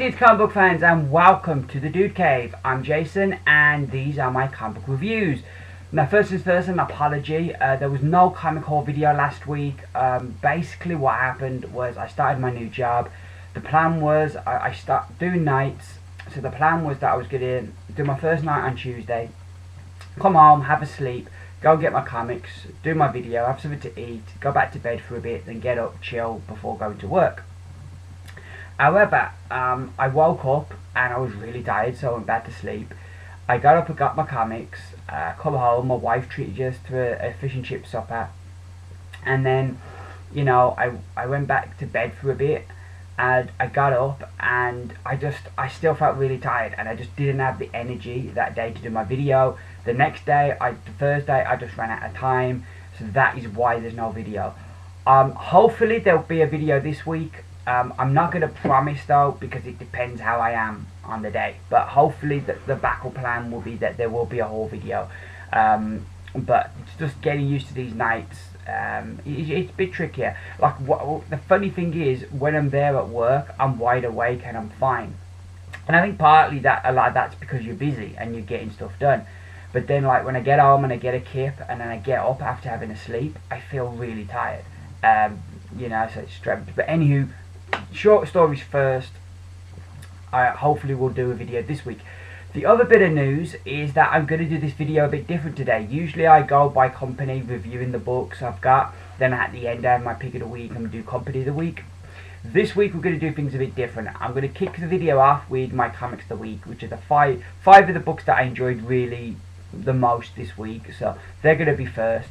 Greetings comic book fans and welcome to the Dude Cave. I'm Jason and these are my comic book reviews. Now first things first, an apology. There was no comic haul video last week. Basically what happened was I started my new job. The plan was I start doing nights. So the plan was that I was going to do my first night on Tuesday, come home, have a sleep, go get my comics, do my video, have something to eat, go back to bed for a bit, then get up, chill before going to work. However, I woke up and I was really tired, so I went back to sleep. I got up and got my comics, come home, my wife treated us to a fish and chip supper, and then, you know, I went back to bed for a bit, and I got up and I still felt really tired, and I just didn't have the energy that day to do my video. The next day, Thursday, I just ran out of time, so that is why there's no video. Hopefully there'll be a video this week. I'm not going to promise though, because it depends how I am on the day, but hopefully the backup plan will be that there will be a whole video. But it's just getting used to these nights. It's a bit trickier. Like the funny thing is, when I'm there at work, I'm wide awake and I'm fine, and I think partly that a lot of that's because you're busy and you're getting stuff done. But then, like, when I get home and I get a kip and then I get up after having a sleep, I feel really tired. You know, so it's strange. But anywho, short stories first. I hopefully will do a video this week. The other bit of news is that I'm going to do this video a bit different today. Usually I go by company, reviewing the books I've got, then at the end I have my pick of the week and do company of the week. This week we're going to do things a bit different. I'm going to kick the video off with my comics of the week, which are the five of the books that I enjoyed really the most this week, so they're going to be first.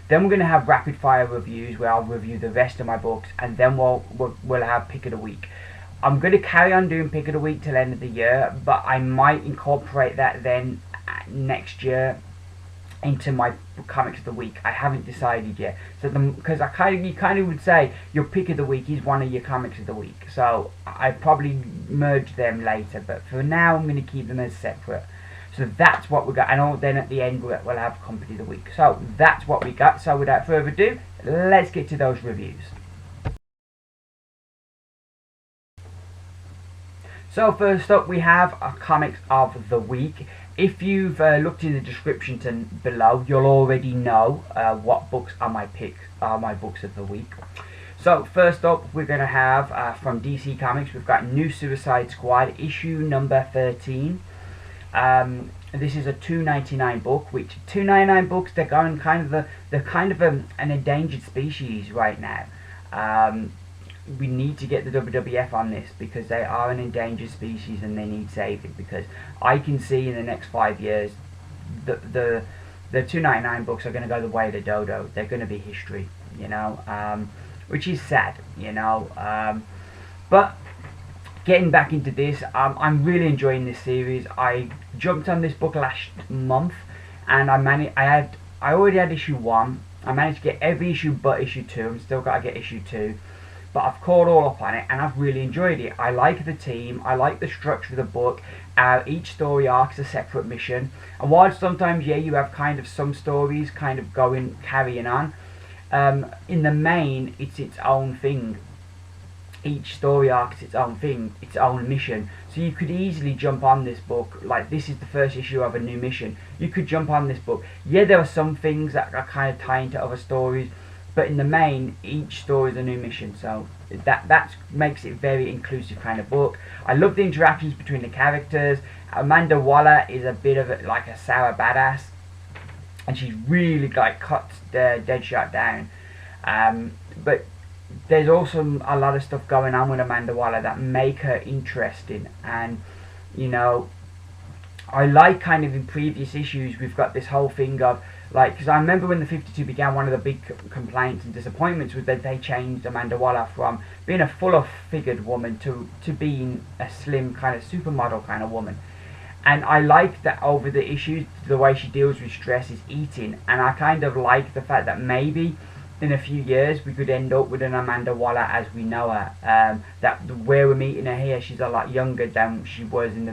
Then we're going to have rapid fire reviews where I'll review the rest of my books, and then we'll have pick of the week. I'm going to carry on doing pick of the week till the end of the year, but I might incorporate that then next year into my comics of the week. I haven't decided yet, so because you kind of would say your pick of the week is one of your comics of the week, so I probably merge them later, but for now I'm going to keep them as separate. So that's what we got, and then at the end we'll have company of the week. So that's what we got. So without further ado, let's get to those reviews. So first up we have our comics of the week. If you've looked in the description below, you'll already know what books are my books of the week. So first up we're going to have from DC Comics, we've got New Suicide Squad issue number 13. This is a $2.99 book, which $2.99 books, they're kind of an endangered species right now. We need to get the WWF on this, because they are an endangered species and they need saving, because I can see in the next 5 years the $2.99 books are going to go the way of the dodo. They're going to be history, you know, which is sad, you know, but getting back into this, I'm really enjoying this series. I jumped on this book last month, and I already had issue 1. I managed to get every issue but issue 2. I'm still got to get issue 2, but I've caught all up on it, and I've really enjoyed it. I like the team. I like the structure of the book. Each story arc is a separate mission, and while sometimes, yeah, you have kind of some stories kind of carrying on, in the main, it's its own thing. Each story arc is its own thing, its own mission. So you could easily jump on this book, like this is the first issue of a new mission. You could jump on this book. Yeah, there are some things that are kind of tying to other stories, but in the main, each story is a new mission. So that makes it a very inclusive kind of book. I love the interactions between the characters. Amanda Waller is a bit of like a sour badass, and she's really like cuts Deadshot down. But there's also a lot of stuff going on with Amanda Waller that make her interesting, and you know, I like kind of in previous issues we've got this whole thing of like, because I remember when the 52 began, one of the big complaints and disappointments was that they changed Amanda Waller from being a fuller figured woman to being a slim kind of supermodel kind of woman. And I like that over the issues, the way she deals with stress is eating, and I kind of like the fact that maybe in a few years we could end up with an Amanda Waller as we know her. That where we're meeting her here, she's a lot younger than she was in the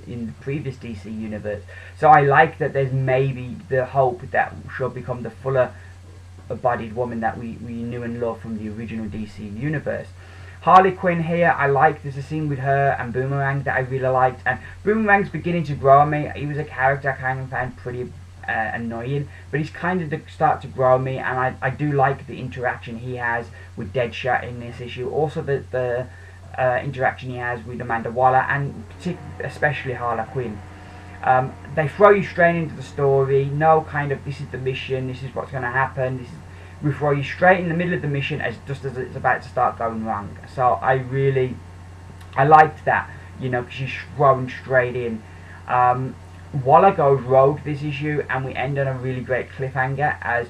in the previous DC universe. So I like that there's maybe the hope that she'll become the fuller bodied woman that we knew and loved from the original DC universe. Harley Quinn here, I like, there's a scene with her and Boomerang that I really liked, and Boomerang's beginning to grow on me. He was a character I kind of found pretty annoying, but he's kind of start to grow on me, and I do like the interaction he has with Deadshot in this issue. Also the interaction he has with Amanda Waller, and especially Harley Quinn. They throw you straight into the story, no kind of this is the mission, this is what's going to happen, we throw you straight in the middle of the mission just as it's about to start going wrong. So I liked that, you know, because she's thrown straight in. Waller goes rogue this issue, and we end on a really great cliffhanger as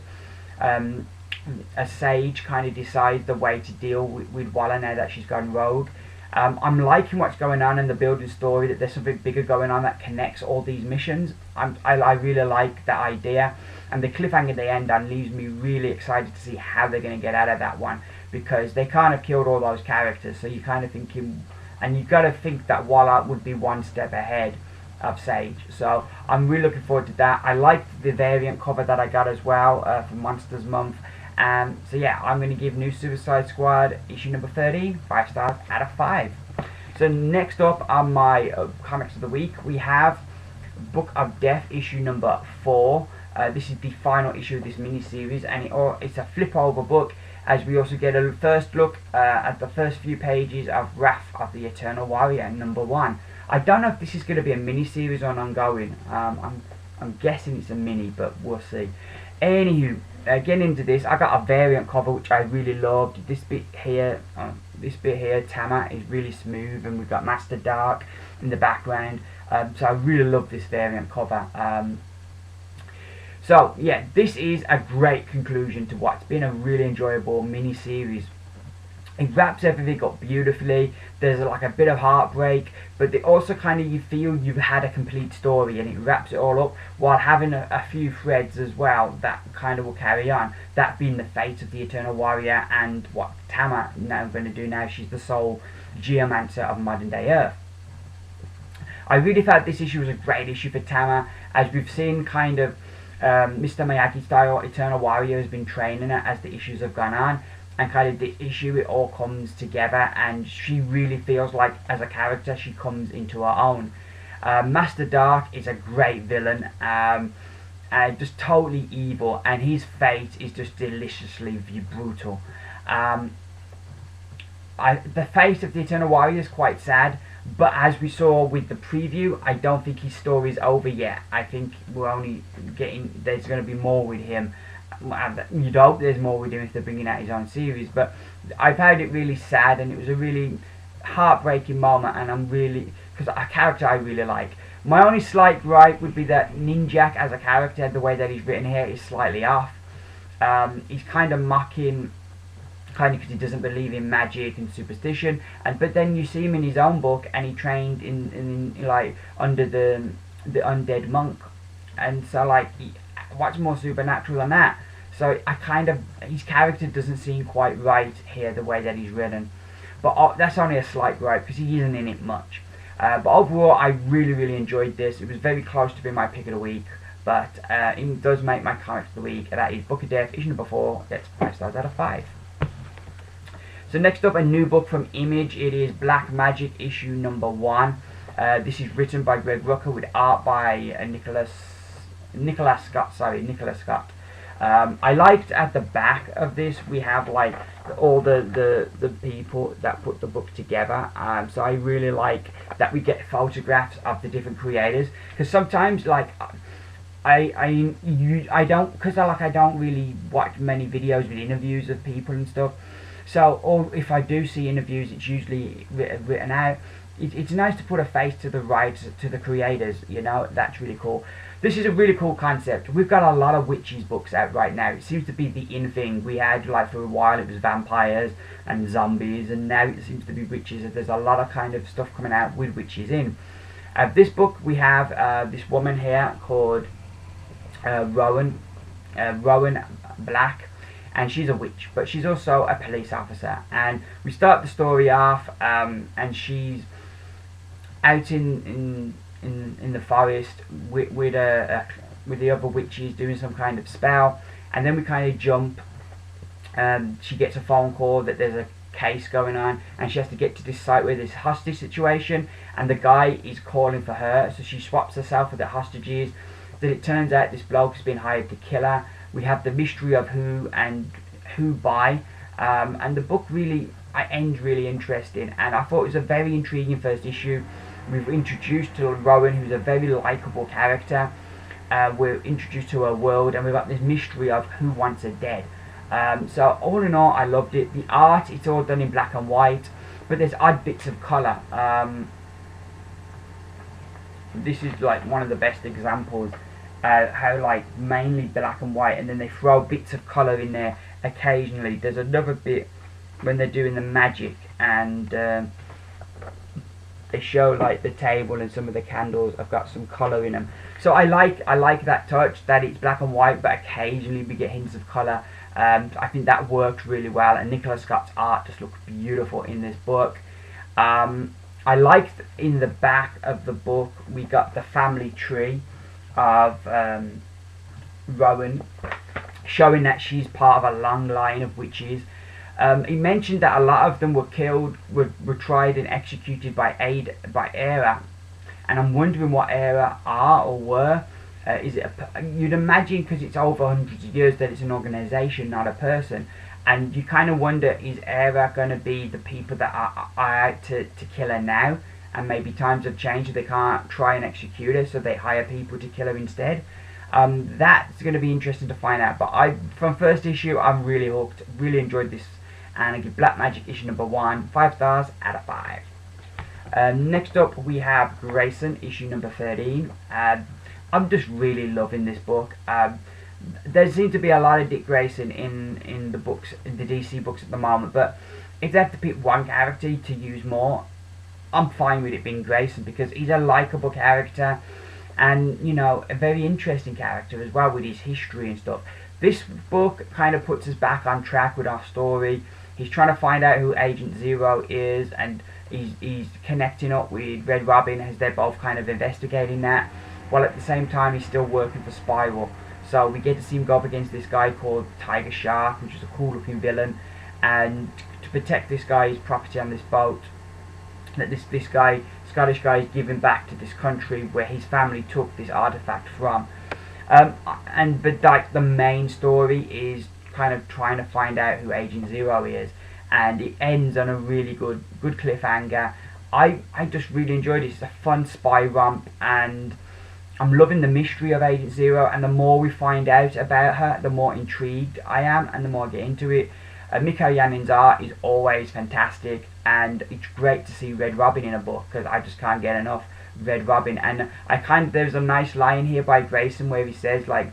Sage kind of decides the way to deal with Waller now that she's gone rogue. I'm liking what's going on in the building story, that there's something bigger going on that connects all these missions. I really like that idea, and the cliffhanger they end on leaves me really excited to see how they're going to get out of that one, because they kind of killed all those characters, so you're kind of thinking, and you've got to think that Waller would be one step ahead of Sage. So I'm really looking forward to that. I liked the variant cover that I got as well for Monsters Month. So yeah, I'm going to give New Suicide Squad issue number 13 5 stars out of 5. So next up on my comics of the week, we have Book of Death issue number 4. This is the final issue of this mini-series, and it's a flip-over book, as we also get a first look at the first few pages of Wrath of the Eternal Warrior number 1. I don't know if this is going to be a mini-series or an ongoing. I'm guessing it's a mini, but we'll see. Anywho, getting into this, I got a variant cover which I really loved. This bit here, Tama, is really smooth, and we've got Master Dark in the background. So I really love this variant cover. So yeah, this is a great conclusion to what's been a really enjoyable mini-series. It wraps everything up beautifully. There's like a bit of heartbreak, but they also kind of, you feel you've had a complete story, and it wraps it all up while having a few threads as well that kind of will carry on. That being the fate of the Eternal Warrior, and what Tama now going to do now. She's the sole geomancer of modern day Earth. I really felt this issue was a great issue for Tama, as we've seen kind of Mr. Miyagi style Eternal Warrior has been training her as the issues have gone on. And kind of the issue, it all comes together, and she really feels like, as a character, she comes into her own. Master Dark is a great villain, just totally evil, and his fate is just deliciously brutal. The fate of the Eternal Warrior is quite sad, but as we saw with the preview, I don't think his story's over yet. I think we're only getting, there's going to be more with him. You'd hope there's more with him if they're bringing out his own series, but I found it really sad, and it was a really heartbreaking moment, and I'm really, because a character I really like. My only slight gripe would be that Ninjak as a character, the way that he's written here, is slightly off. He's kind of mocking, kind of because he doesn't believe in magic and superstition, but then you see him in his own book, and he trained in like under the undead monk, and so like what's more supernatural than that? So his character doesn't seem quite right here, the way that he's written. But that's only a slight gripe, because he isn't in it much. But overall, I really enjoyed this. It was very close to being my pick of the week, but it does make my comic of the week. And that is Book of Death, issue number 4. Gets 5 stars out of 5. So next up, a new book from Image. It is Black Magick, issue number 1. This is written by Greg Rucka with art by Nicholas Scott. I liked at the back of this we have like all the people that put the book together. So I really like that we get photographs of the different creators, because sometimes like I don't really watch many videos with interviews of people and stuff. So, or if I do see interviews, it's usually written out. It's nice to put a face to the writers, to the creators, you know. That's really cool. This is a really cool concept. We've got a lot of witches books out right now. It seems to be the in thing. We had, like, for a while it was vampires and zombies, and now it seems to be witches. There's a lot of kind of stuff coming out with witches in. This book, we have this woman here called Rowan Black, and she's a witch, but she's also a police officer. And we start the story off, and she's out in the forest with the other witches doing some kind of spell, and then we kind of jump. She gets a phone call that there's a case going on, and she has to get to this site where there's a hostage situation, and the guy is calling for her, so she swaps herself with the hostages. Then it turns out this bloke has been hired to kill her. We have the mystery of who and who by, and the book really ends really interesting, and I thought it was a very intriguing first issue. We've introduced to Rowan, who's a very likeable character. We're introduced to her world, and we've got this mystery of who wants her dead. So all in all, I loved it. The art, it's all done in black and white, but there's odd bits of colour. This is like one of the best examples, how like mainly black and white, and then they throw bits of colour in there occasionally. There's another bit when they're doing the magic, and they show like the table and some of the candles have got some colour in them. So I like that touch, that it's black and white, but occasionally we get hints of colour. I think that worked really well, and Nicola Scott's art just looks beautiful in this book. I liked in the back of the book we got the family tree of Rowan, showing that she's part of a long line of witches. He mentioned that a lot of them were killed, were tried and executed by Era, and I'm wondering what Era are or were. Is it you'd imagine, because it's over hundreds of years, that it's an organisation, not a person, and you kind of wonder, is Era going to be the people that are out to kill her now, and maybe times have changed, they can't try and execute her, so they hire people to kill her instead. That's going to be interesting to find out, but from first issue I'm really hooked, really enjoyed this, and I give Black Magick issue number 1 5 stars out of 5. Next up we have Grayson issue number 13. I'm just really loving this book. There seems to be a lot of Dick Grayson in the books, in the DC books at the moment, but if they have to pick one character to use more, I'm fine with it being Grayson, because he's a likeable character, and you know, a very interesting character as well, with his history and stuff. This book kind of puts us back on track with our story. He's trying to find out who Agent Zero is, and he's connecting up with Red Robin as they're both kind of investigating that, while at the same time he's still working for Spiral. So we get to see him go up against this guy called Tiger Shark, which is a cool looking villain, and to protect this guy's property on this boat that this guy, Scottish guy, is giving back to this country where his family took this artifact from. But like the main story is kind of trying to find out who Agent Zero is, and it ends on a really good cliffhanger. I just really enjoyed it. It's a fun spy romp, and I'm loving the mystery of Agent Zero, and the more we find out about her, the more intrigued I am, and the more I get into it. Mikko Yanin's art is always fantastic, and it's great to see Red Robin in a book, because I just can't get enough Red Robin. And there's a nice line here by Grayson where he says like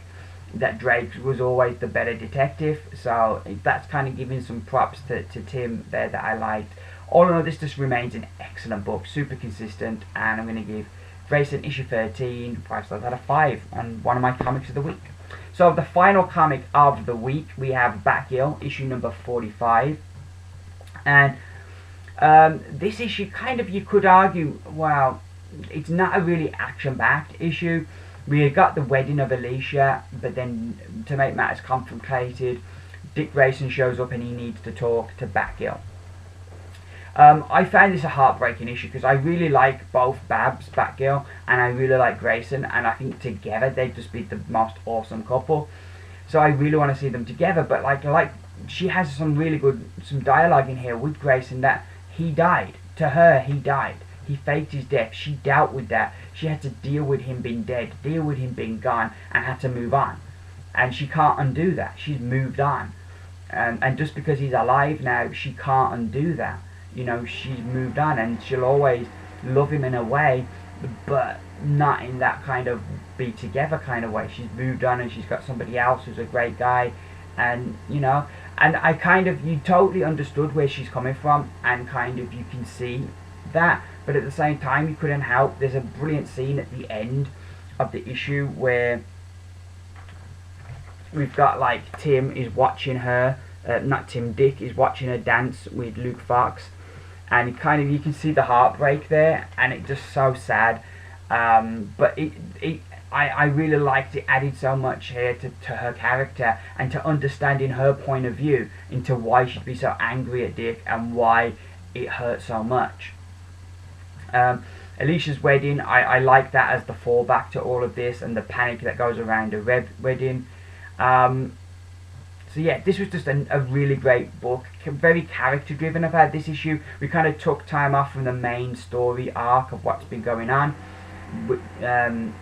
that Drake was always the better detective, so that's kind of giving some props to Tim there that I liked. All in all, this just remains an excellent book, super consistent, and I'm going to give Grayson issue 13 5 stars out of 5, and one of my comics of the week. So the final comic of the week, we have Batgirl issue number 45, and this issue kind of, you could argue, well, it's not a really action-packed issue. We got the wedding of Alicia, but then to make matters complicated, Dick Grayson shows up and he needs to talk to Batgirl. I found this a heartbreaking issue, because I really like both Batgirl, and I really like Grayson, and I think together they'd just be the most awesome couple. So I really want to see them together, but like she has some really good dialogue in here with Grayson, that he died. To her, he died. He faked his death. She dealt with that. She had to deal with him being dead, deal with him being gone, and had to move on. And she can't undo that. She's moved on. And just because he's alive now, she can't undo that. You know, she's moved on, and she'll always love him in a way, but not in that kind of be together kind of way. She's moved on, and she's got somebody else who's a great guy, and you know, and I kind of, you totally understood where she's coming from, and kind of you can see that, but at the same time you couldn't help. There's a brilliant scene at the end of the issue where we've got like Tim is watching her, Dick is watching her dance with Luke Fox, and kind of, you can see the heartbreak there, and it's just so sad. But I really liked it. Added so much here to her character and to understanding her point of view into why she'd be so angry at Dick and why it hurt so much. Alicia's wedding, I like that as the fallback to all of this and the panic that goes around a wedding. So yeah, this was just a really great book, very character driven about this issue. We kind of took time off from the main story arc of what's been going on, and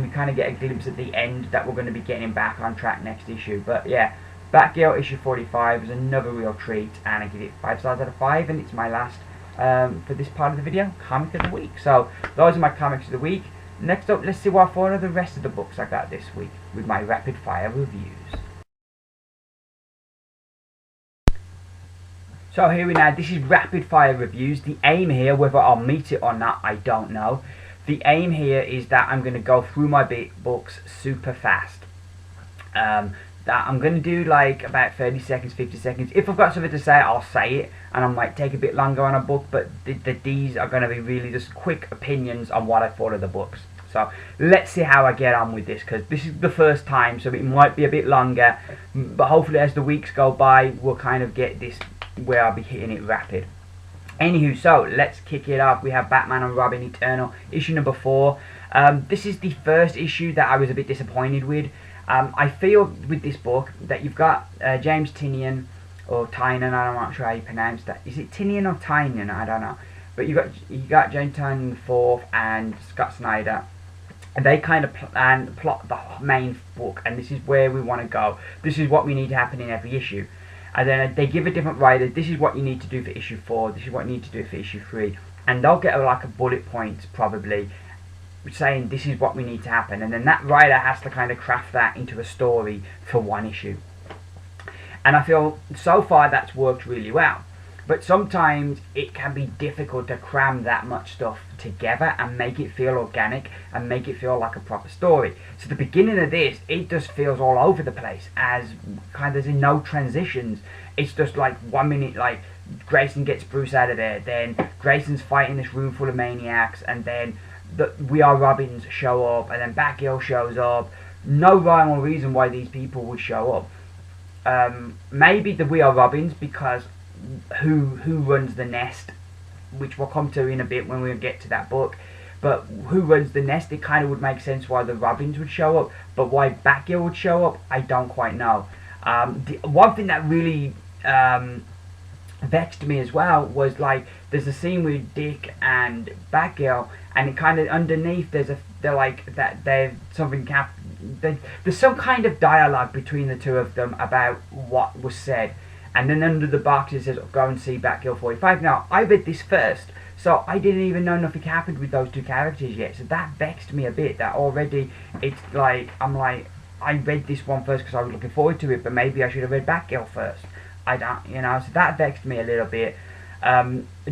we kind of get a glimpse at the end that we're going to be getting back on track next issue. But yeah, Batgirl issue 45 was another real treat, and I give it 5 stars out of 5, and it's my last, for this part of the video, comic of the week. So those are my comics of the week. Next up, let's see what for the rest of the books I got this week with my rapid fire reviews. So here we now, this is rapid fire reviews. The aim here, whether I'll meet it or not, I don't know. The aim here is that I'm going to go through my books super fast. That I'm going to do like about 30 seconds, 50 seconds. If I've got something to say, I'll say it. And I might take a bit longer on a book, but these are going to be really just quick opinions on what I thought of the books. So let's see how I get on with this, because this is the first time, so it might be a bit longer. But hopefully as the weeks go by, we'll kind of get this where I'll be hitting it rapid. Anywho, so let's kick it off. We have Batman and Robin Eternal, issue number 4. This is the first issue that I was a bit disappointed with. I feel with this book that you've got James Tynion, or Tynan, I'm not sure how you pronounce that. Is it Tynion or Tynan? I don't know. But you got James Tynion the 4th and Scott Snyder. And they kind of plot the main book, and this is where we want to go. This is what we need to happen in every issue. And then they give a different writer, this is what you need to do for issue 4, this is what you need to do for issue 3. And they'll get like a bullet point, probably, saying this is what we need to happen. And then that writer has to kind of craft that into a story for one issue. And I feel so far that's worked really well. But sometimes it can be difficult to cram that much stuff together and make it feel organic and make it feel like a proper story. So the beginning of this, it just feels all over the place, as kind of in no transitions. It's just like 1 minute like Grayson gets Bruce out of there, then Grayson's fighting this room full of maniacs, and then the We Are Robins show up, and then Batgirl shows up. No rhyme or reason why these people would show up. Maybe the We Are Robins, because who runs the nest, which we'll come to in a bit when we get to that book. But who runs the nest, it kind of would make sense why the Robins would show up, but why Batgirl would show up, I don't quite know. The one thing that really vexed me as well was, like, there's a scene with Dick and Batgirl, and it kind of underneath there's some kind of dialogue between the two of them about what was said. And then under the box it says, go and see Batgirl 45. Now, I read this first, so I didn't even know nothing happened with those two characters yet. So that vexed me a bit, that already it's like, I'm like, I read this one first because I was looking forward to it, but maybe I should have read Batgirl first. I don't, you know, so that vexed me a little bit.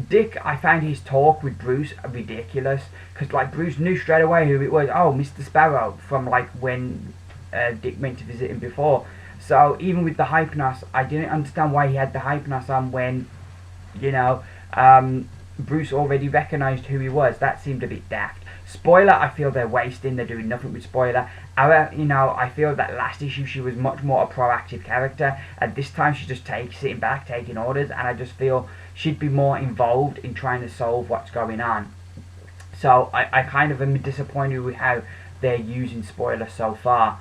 Dick, I found his talk with Bruce ridiculous, because like Bruce knew straight away who it was. Oh, Mr. Sparrow, from like when Dick went to visit him before. So even with the Hypnos, I didn't understand why he had the Hypnos on when, you know, Bruce already recognised who he was. That seemed a bit daft. Spoiler, I feel they're wasting. They're doing nothing with Spoiler. However, you know, I feel that last issue she was much more a proactive character. And this time she's just sitting back, taking orders. And I just feel she'd be more involved in trying to solve what's going on. So I kind of am disappointed with how they're using Spoiler so far.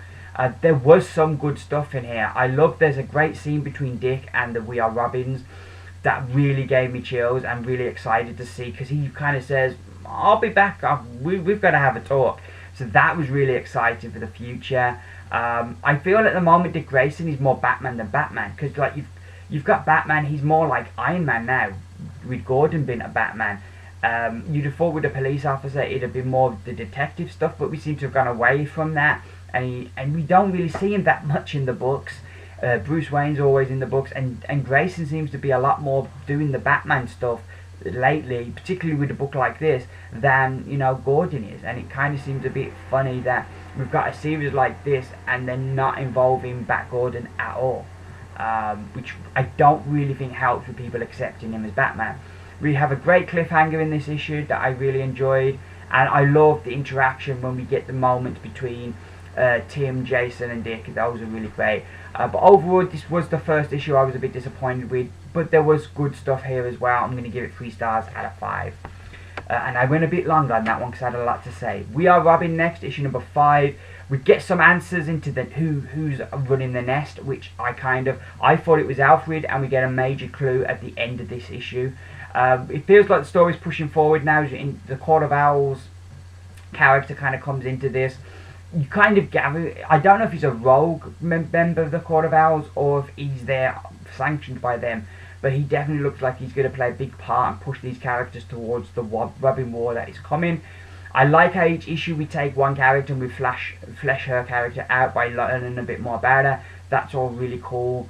There was some good stuff in here. I love, there's a great scene between Dick and the We Are Robins that really gave me chills and really excited to see, because he kind of says, I'll be back, we've got to have a talk. So that was really exciting for the future. I feel at the moment Dick Grayson is more Batman than Batman, because like you've got Batman, he's more like Iron Man now, with Gordon being a Batman. You'd have thought with a police officer it'd have been more of the detective stuff, but we seem to have gone away from that. And we don't really see him that much in the books. Bruce Wayne's always in the books, and Grayson seems to be a lot more doing the Batman stuff lately, particularly with a book like this, than, you know, Gordon is. And it kind of seems a bit funny that we've got a series like this and then not involving Gordon at all, which I don't really think helps with people accepting him as Batman. We have a great cliffhanger in this issue that I really enjoyed, and I love the interaction when we get the moments between Tim, Jason and Dick. Those are really great. But overall, this was the first issue I was a bit disappointed with, but there was good stuff here as well. I'm going to give it 3 stars out of 5. And I went a bit longer on that one because I had a lot to say. We Are Robin next, issue number 5. We get some answers into the who's running the nest, which I thought it was Alfred, and we get a major clue at the end of this issue. It feels like the story's pushing forward now. In the Court of Owls character kind of comes into this. You kind of gather, I don't know if he's a rogue member of the Court of Owls or if he's there sanctioned by them, but he definitely looks like he's going to play a big part and push these characters towards the Robin War that is coming. I like how each issue we take one character and we flesh her character out by learning a bit more about her. That's all really cool.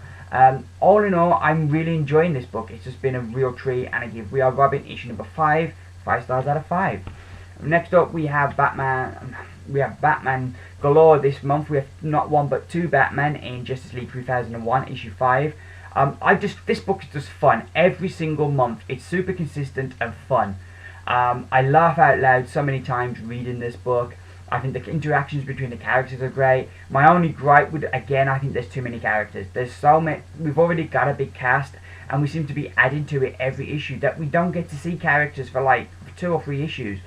All in all, I'm really enjoying this book. It's just been a real treat, and I give We Are Robin issue number 5 stars out of 5. Next up, we have Batman. We have Batman galore this month. We have not one but 2 Batman in Justice League 3001 issue 5. This book is just fun every single month. It's super consistent and fun. I laugh out loud so many times reading this book. I think the interactions between the characters are great. My only gripe would, again, I think there's too many characters. There's so many. We've already got a big cast, and we seem to be adding to it every issue that we don't get to see characters for like 2 or 3 issues,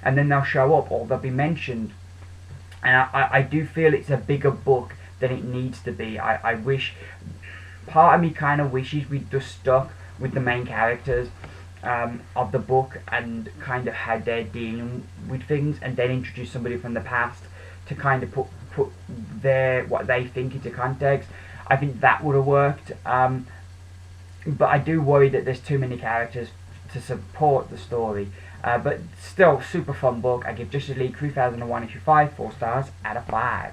and then they'll show up or they'll be mentioned. And I do feel it's a bigger book than it needs to be. I wish, part of me kind of wishes we'd just stuck with the main characters of the book and kind of how they're dealing with things, and then introduce somebody from the past to kind of put what they think into context. I think that would have worked, but I do worry that there's too many characters to support the story. But still, super fun book. I give Justice League 3001 issue 5 4 stars out of 5.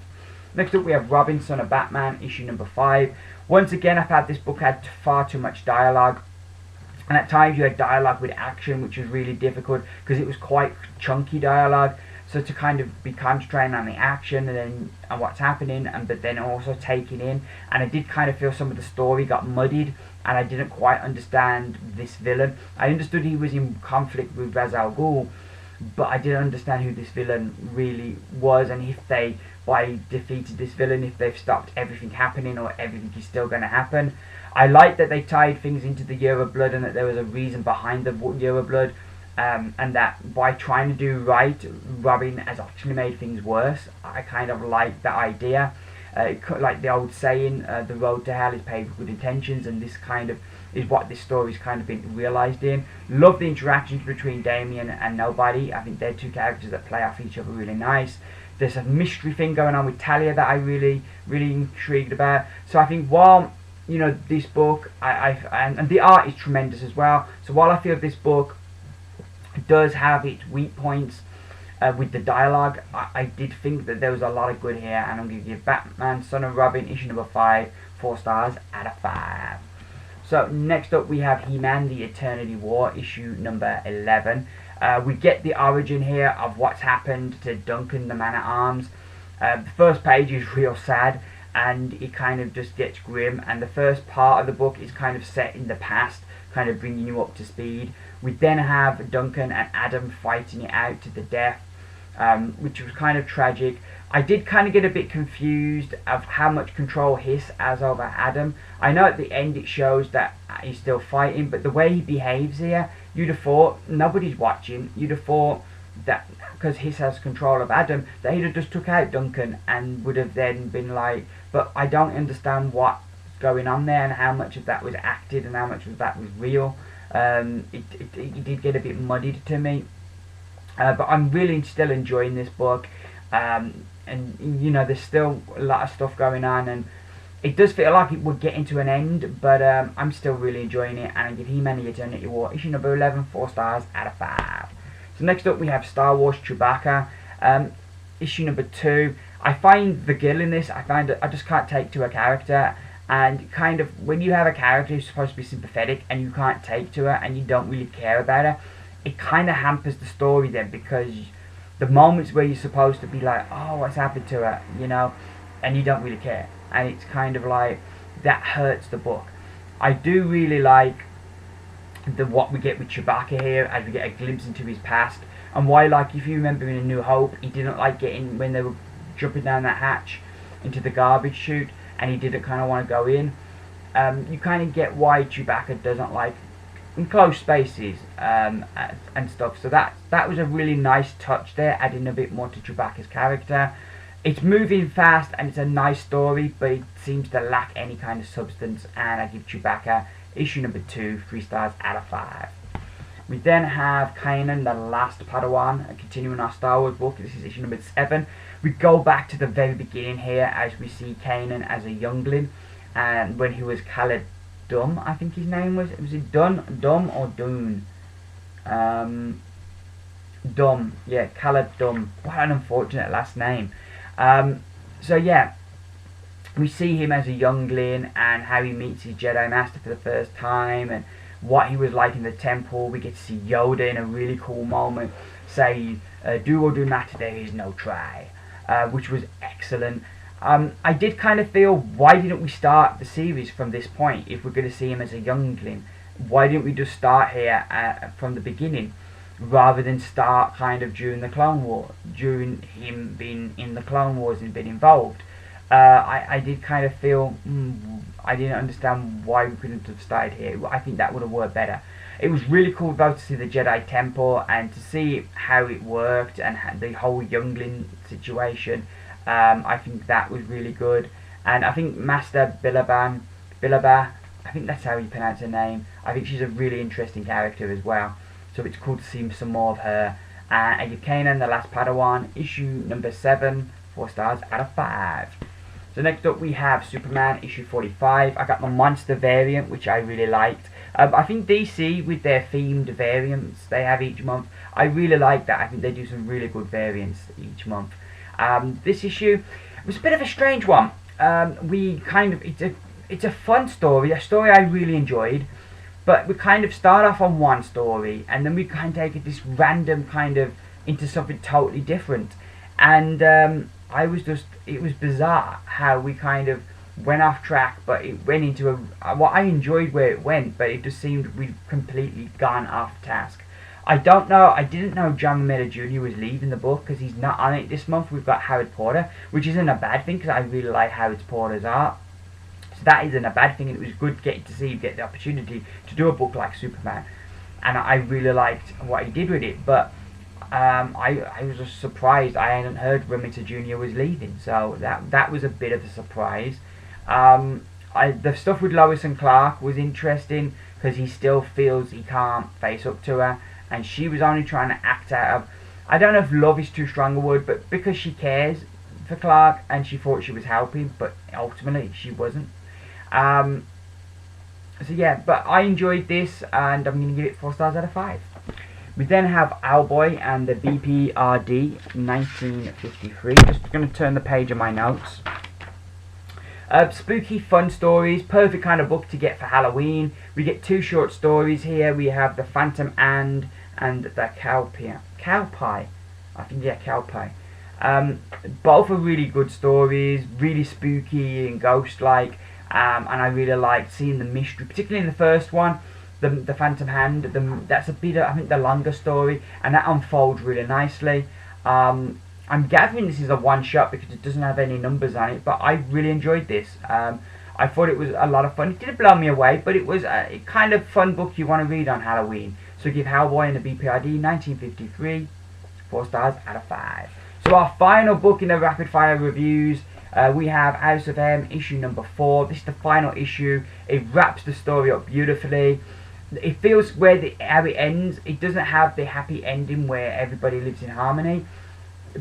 Next up, we have Robin, Son of Batman, issue number 5. Once again, I felt this book had far too much dialogue, and at times you had dialogue with action, which was really difficult because it was quite chunky dialogue. So to kind of be concentrating on the action and what's happening, but then also taking in, and I did kind of feel some of the story got muddied, and I didn't quite understand this villain. I understood he was in conflict with Ra's al Ghul, but I didn't understand who this villain really was, and if they, by defeated this villain, if they've stopped everything happening or everything is still going to happen. I like that they tied things into the Year of Blood and that there was a reason behind the Year of Blood. And that by trying to do right, Robin has actually made things worse. I kind of like that idea. Like the old saying, the road to hell is paved with good intentions, and this kind of is what this story's kind of been realised in. Love the interactions between Damien and Nobody. I think they're 2 characters that play off each other really nice. There's a mystery thing going on with Talia that I really intrigued about. So I think while, you know, this book, and the art is tremendous as well. So while I feel this book does have its weak points with the dialogue, I did think that there was a lot of good here, and I'm going to give Batman Son of Robin issue number 5 4 stars out of 5. So next up we have He-Man The Eternity War issue number 11. We get the origin here of what's happened to Duncan the Man-at-Arms. The first page is real sad, and it kind of just gets grim, and the first part of the book is kind of set in the past, kind of bringing you up to speed. We then have Duncan and Adam fighting it out to the death, which was kind of tragic. I did kind of get a bit confused of how much control Hiss has over Adam. I know at the end it shows that he's still fighting, but the way he behaves here, you'd have thought, nobody's watching, you'd have thought that because Hiss has control of Adam, that he'd have just took out Duncan and would have then been like, but I don't understand what's going on there and how much of that was acted and how much of that was real. It did get a bit muddied to me, but I'm really still enjoying this book, and you know, there's still a lot of stuff going on, and it does feel like it would get into an end, but I'm still really enjoying it, and I give He-Man The Eternity War issue number 11 4 stars out of 5. So next up we have Star Wars Chewbacca, issue number 2. I find the Gil in this, I just can't take to a character. And kind of, when you have a character who's supposed to be sympathetic and you can't take to her and you don't really care about her, it kind of hampers the story then, because the moments where you're supposed to be like, oh, what's happened to her, you know, and you don't really care. And it's kind of like, that hurts the book. I do really like what we get with Chewbacca here, as we get a glimpse into his past. and why, like, if you remember in A New Hope, he didn't like getting, when they were jumping down that hatch into the garbage chute, and he didn't kind of want to go in. You kind of get why Chewbacca doesn't like enclosed spaces and stuff. So that was a really nice touch there, adding a bit more to Chewbacca's character. It's moving fast and it's a nice story, but it seems to lack any kind of substance, and I give Chewbacca issue number 2 3 stars out of 5. We then have Kanan, the Last Padawan, continuing our Star Wars book. This is issue number 7. We go back to the very beginning here as we see Kanan as a youngling, and when he was Khaled Dum, I think his name was it Dum or Dune? Dum, yeah, Khaled Dum. What an unfortunate last name. So yeah, we see him as a youngling and how he meets his Jedi Master for the first time and what he was like in the temple. We get to see Yoda in a really cool moment say, do or do not, there is no try, which was excellent. I did kind of feel, why didn't we start the series from this point? If we're going to see him as a youngling, why didn't we just start here from the beginning, rather than start kind of during the Clone War, during him being in the Clone Wars and being involved? I did kind of feel, I didn't understand why we couldn't have started here. I think that would have worked better. It was really cool though to see the Jedi Temple and to see how it worked and the whole youngling situation. I think that was really good, and I think Master Bilaba, I think that's how you pronounce her name. I think she's a really interesting character as well, so it's cool to see some more of her. And you Kanan, the Last Padawan, issue number 7, 4 stars out of 5. So next up we have Superman issue 45. I got the monster variant, which I really liked. I think DC, with their themed variants they have each month, I really like that. I think they do some really good variants each month. This issue was a bit of a strange one. It's a fun story, a story I really enjoyed, but we kind of start off on one story and then we kind of take it this random kind of into something totally different, and it was bizarre how we kind of went off track, but it went into I enjoyed where it went, but it just seemed we'd completely gone off task. I didn't know John Romita Jr. was leaving the book, because he's not on it this month. We've got Howard Porter, which isn't a bad thing, because I really like Howard Porter's art. So that isn't a bad thing, and it was good getting to see him get the opportunity to do a book like Superman. And I really liked what he did with it, but I was just surprised. I hadn't heard Romita Jr. was leaving, so that was a bit of a surprise. The stuff with Lois and Clark was interesting, because he still feels he can't face up to her, and she was only trying to act out of, I don't know if love is too strong a word, but because she cares for Clark and she thought she was helping, but ultimately she wasn't. So yeah, but I enjoyed this and I'm going to give it 4 stars out of 5. We then have Hellboy and the B.P.R.D. 1953. Just going to turn the page of my notes. Spooky, fun stories, perfect kind of book to get for Halloween. We get 2 short stories here. We have the Phantom and the Cowpie. I think, yeah, Cowpie. Both are really good stories, really spooky and ghost-like, and I really liked seeing the mystery, particularly in the first one, the Phantom Hand. That's a bit, I think, the longer story, and that unfolds really nicely. I'm gathering this is a one-shot because it doesn't have any numbers on it, but I really enjoyed this. I thought it was a lot of fun. It didn't blow me away, but it was a kind of fun book you want to read on Halloween. So give Hellboy and the B.P.R.D. 1953 4 stars out of 5. So our final book in the rapid fire reviews, we have House of M issue number 4. This is the final issue. It wraps the story up beautifully. It feels how it ends. It doesn't have the happy ending where everybody lives in harmony,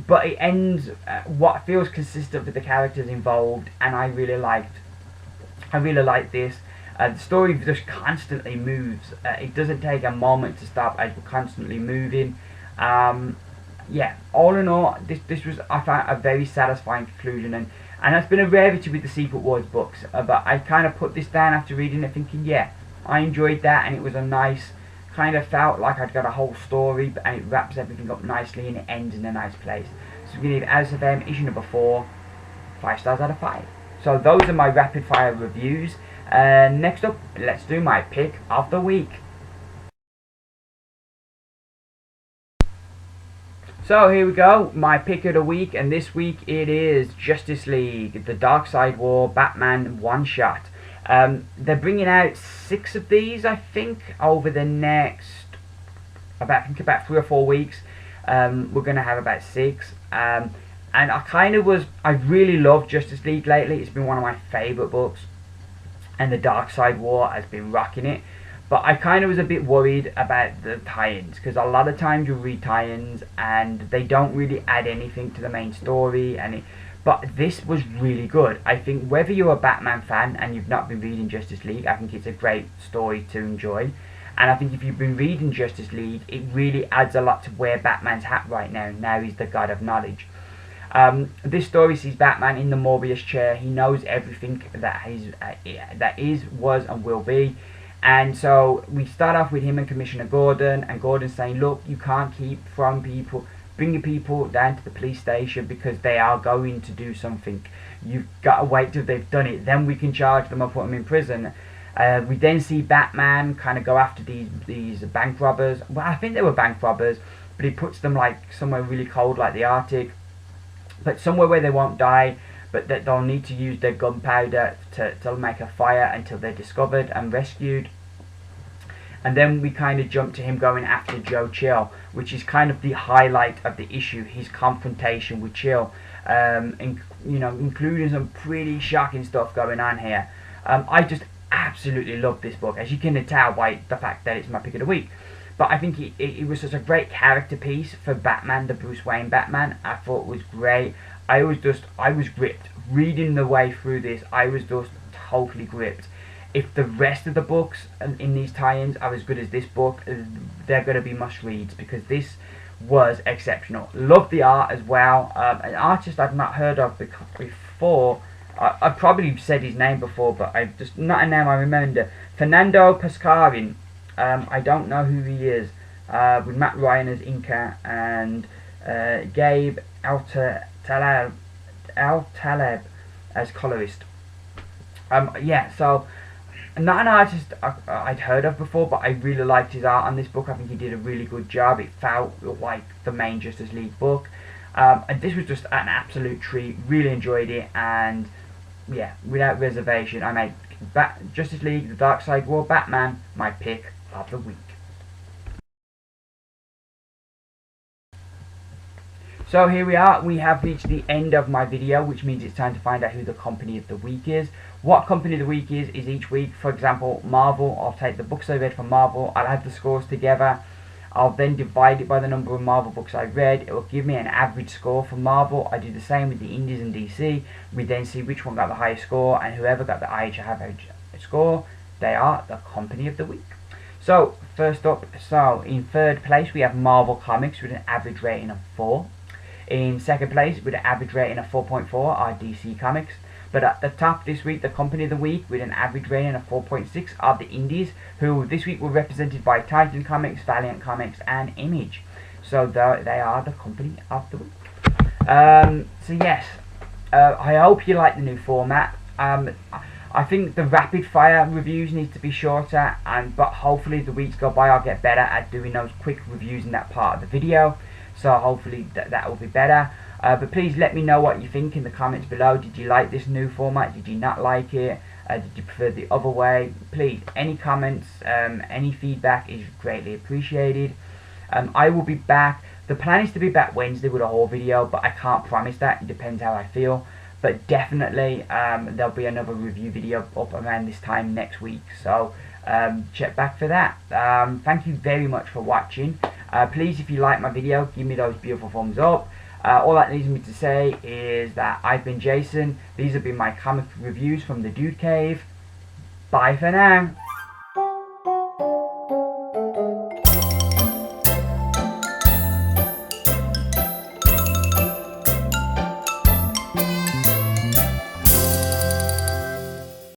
but it ends what feels consistent with the characters involved, and I really liked this. The story just constantly moves. It doesn't take a moment to stop as we're constantly moving. Yeah, all in all, this was, I found, a very satisfying conclusion, and that's been a rarity with the Secret Wars books. But I kind of put this down after reading it, thinking, yeah, I enjoyed that, and it was a nice, kind of felt like I'd got a whole story, and it wraps everything up nicely, and it ends in a nice place. So we're going to give House of M issue number 4 5 stars out of 5. So those are my rapid fire reviews. Next up, let's do my pick of the week. So here we go, my pick of the week, and this week it is Justice League, the Darkseid War Batman one-shot. They're bringing out 6 of these, I think, over the next, about 3 or 4 weeks. We're going to have about 6. And I really love Justice League lately. It's been one of my favourite books. And the Darkseid War has been rocking it. But I kind of was a bit worried about the tie-ins, because a lot of times you read tie-ins and they don't really add anything to the main story. But this was really good. I think whether you're a Batman fan and you've not been reading Justice League, I think it's a great story to enjoy. And I think if you've been reading Justice League, it really adds a lot to where Batman's at right now. Now he's the God of Knowledge. This story sees Batman in the Morbius chair. He knows everything that is, was, and will be. And so we start off with him and Commissioner Gordon, and Gordon saying, look, you can't keep bringing people down to the police station because they are going to do something. You've got to wait till they've done it, then we can charge them or put them in prison. We then see Batman kind of go after these bank robbers. Well, I think they were bank robbers, but he puts them like somewhere really cold like the Arctic, but somewhere where they won't die, but that they'll need to use their gunpowder to make a fire until they're discovered and rescued. And then we kind of jump to him going after Joe Chill, which is kind of the highlight of the issue, his confrontation with Chill, including some pretty shocking stuff going on here. I just absolutely love this book, as you can tell by the fact that it's my pick of the week. But I think it was such a great character piece for Batman, the Bruce Wayne Batman. I thought it was great. I was gripped. Reading the way through this, I was just totally gripped. If the rest of the books in these tie-ins are as good as this book, they're going to be must-reads, because this was exceptional. Love the art as well. An artist I've not heard of before. I've probably said his name before, but I've just not a name I remember. Fernando Pascarin. I don't know who he is. With Matt Ryan as Inca and Gabe Al-Taleb as colorist. So not an artist I'd heard of before, but I really liked his art on this book. I think he did a really good job. It felt like the main Justice League book. And this was just an absolute treat. Really enjoyed it, and yeah, without reservation, I made Justice League, the Darkseid War Batman my pick of the week. So here we are, we have reached the end of my video, which means it's time to find out who the company of the week is. What company of the week is each week. For example, Marvel, I'll take the books I read from Marvel, I'll add the scores together, I'll then divide it by the number of Marvel books I read. It will give me an average score for Marvel. I do the same with the Indies and DC. We then see which one got the highest score, and whoever got the highest average score, they are the company of the week. So, first up, in third place we have Marvel Comics with an average rating of 4. In second place, with an average rating of 4.4, are DC Comics. But at the top this week, the company of the week, with an average rating of 4.6, are the Indies, who this week were represented by Titan Comics, Valiant Comics, and Image. So they are the company of the week. So yes, I hope you like the new format. I think the rapid fire reviews need to be shorter, but hopefully the weeks go by I'll get better at doing those quick reviews in that part of the video. So hopefully that will be better. But please let me know what you think in the comments below. Did you like this new format? Did you not like it? Did you prefer the other way? Please, any comments, any feedback is greatly appreciated. I will be back. The plan is to be back Wednesday with a haul video, but I can't promise that. It depends how I feel. But definitely there'll be another review video up around this time next week. So check back for that. Thank you very much for watching. Please, if you like my video, give me those beautiful thumbs up. All that leaves me to say is that I've been Jason. These have been my comic reviews from the Dude Cave. Bye for now.